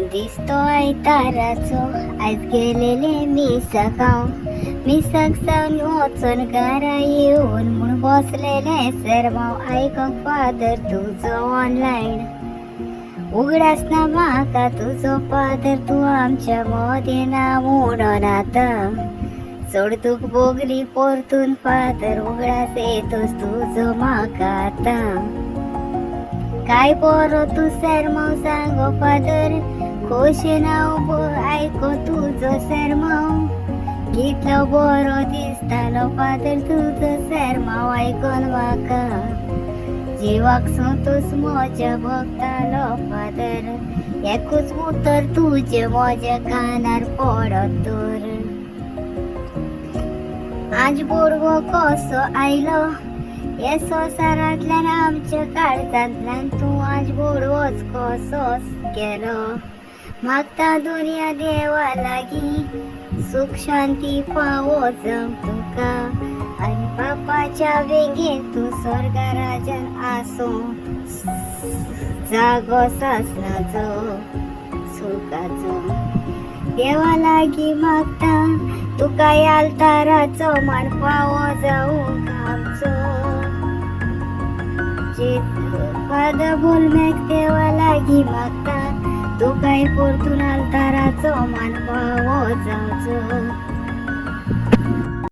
दिसतो आयताराचो आयज गेलेले मी सकसावन वचून घरा येऊन म्हूण बसलेले सरमाव आयकूंक फादर तुजो ऑनलायन उगडास ना म्हाका तुजो फादर तूं आमच्या मोदेना म्हणून आतां चड तुक बोगली परतून फादर उगडास येतोस तुजो म्हाका आतां काय बरो तूं सरमाव सांगो फादर खोशेन हांव आयको तुजो सरमाव कितलो बरो दिसतालो फादर तुजो सरमाव आयकोन म्हाका जिवाक संतोष म्हज्या भोगतालो फादर एकूच उतर तुजें म्हज्या कानार पडत तर आज बोडवो कसो आयलो हे संवसारांतल्यान आमच्या काळजांतल्यान तूं आज बोडवोच कसो गेलो मागता दुनिया देवा लागीं सुख शांती फावो जम तुका आनी बापाच्या वेगेन तूं स्वर्गा राजान आसूं जागो सासणाचो सुखाचो देवा लागीं मागता तुका याल्ताराचो मान फावो जावूंक आमचो फादर बोलमेक देवा लागीं मागता तुकाय परतून आल्ताराचो मान फावो जावचो